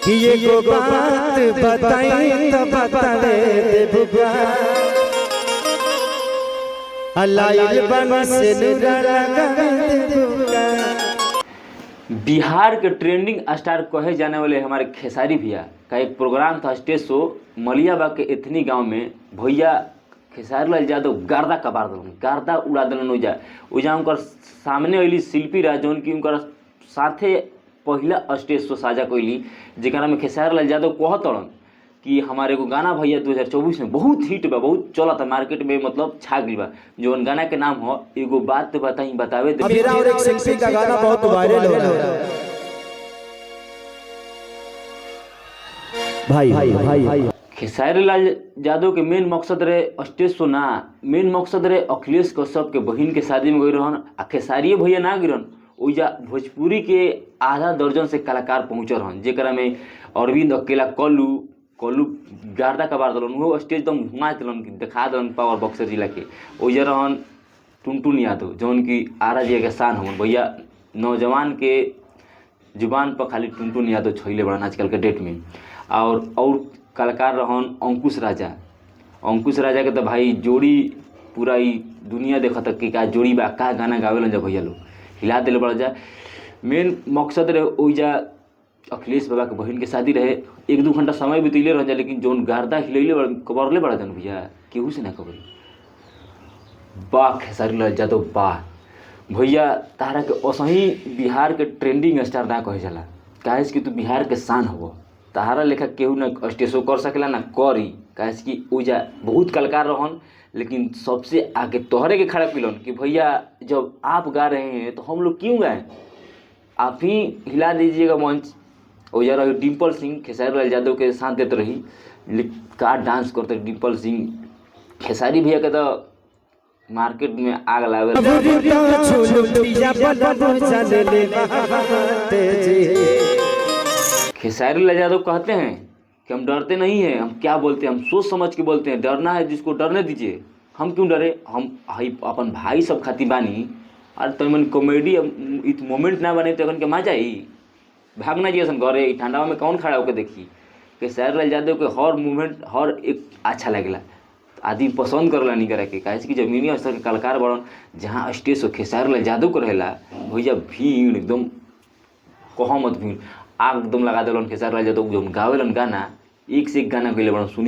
कि ये को बात बताई तो बतावे देबुगा अलाइल बन से देबुगा। बिहार के ट्रेंडिंग स्टार कहे जाने वाले हमारे खेसारी भैया का एक प्रोग्राम था, स्टेज शो मलियाबाग के एथनी गांव में। भैया खेसारी लाल यादव गर्दा कबार दिलन, गर्दा उड़ा दिलन। ओजा उनकर सामने अली शिल्पी राज जौन की उनकर साथे पहला स्टेज शो साझा कैली, जेकरा में खेसारी लाल यादव कहतड़न कि हमारे एगो गाना भैया 2024 में बहुत हिट बा, बहुत चला था मार्केट में, मतलब छा गई बा। जौन गाना के नाम हो एगो बात बताई बतावे दे। मेरा और एक शिल्पी का गाना बहुत वायरल हो रहा है भाई। खेसारी लाल यादव के मेन मकसद रहे स्टेज शो ना, मेन मकसद रहे अखिलेश कश्यप के बहन के शादी में गई रहन। आ खेसारिये भैया ना गिरन, ओइजा भोजपुरी के आधा दर्जन से कलाकार पहुँचल रहन, जेकरा में अरविंद अकेला कल्लू गार्दा कबार दिलन। वो स्टेज एकदम घुमा दिलन, देखा दिलन पावर बक्सर जिला के। ओइजा रहन टुनटुन यादव जौन की आरा जिला के शान हमन भैया। नौजवान के जुबान पर खाली टुनटुन यादव छइले बड़न आजकल के डेट में। और कलाकार रहन अंकुश राजा के तो भाई जोड़ी पूरा ही दुनिया देखत कि का जोड़ी बा, का गाना गावेलन जब भैया लोग हिला दिले बड़ा जा। मेन मकसद रहे ओइजा अखिलेश बाबा के बहन के शादी रहे। 1-2 घंटा समय बितैले रह जा, लेकिन जौन गार्दा हिलैले कबरले बड़ा जन भैया केहू से ना कबरी। वाह खेसारी लाल यादव वाह भैया, तारा के असही बिहार के ट्रेंडिंग स्टार ना कहे जाला, काहे कि तू बिहार के शान हव। तारा लेखा केहू ना स्टेज शो कर सकेला ना करी, काहे कि ओइजा बहुत कलाकार रहन, लेकिन सबसे आगे तोहरे के खड़ा पिलन कि भैया जब आप गा रहे हैं तो हम लोग क्यों गाएं, आप ही हिला दीजिएगा मंच। ओइजा रही डिम्पल सिंह खेसारी लाल यादव के साथ देते रही, का डांस करते डिम्पल सिंह। खेसारी भैया के तो मार्केट में आग लावे। खेसारी लाल यादव कहते हैं कि हम डरते नहीं हैं, हम क्या बोलते हैं, हम सोच समझ के बोलते हैं। डरना है जिसको डरने दीजिए, हम क्यों डरे, हम अपन भाई सब खाती बानी। और तो मन कॉमेडी इत मोमेंट ना बने तो के मजा ही भागना चाहिए सन घरे। ठंडा में कौन खड़ा होकर देखी। खेसारी लाल यादव के हर मूवमेंट हर एक अच्छा लगेला, आदमी पसंद करला नहीं करे के, काहे कि जमीनी स्तर के कलाकार बड़न जहाँ स्टेज शो खेसारी लाल यादव को रहेला भैया भीड़ एकदम कह मत भीड़ आग एकदम लगा दिलन। खेसारी लाल यादव जो गावेलन गाना एक से एक गाना गइले बड़न सुनी।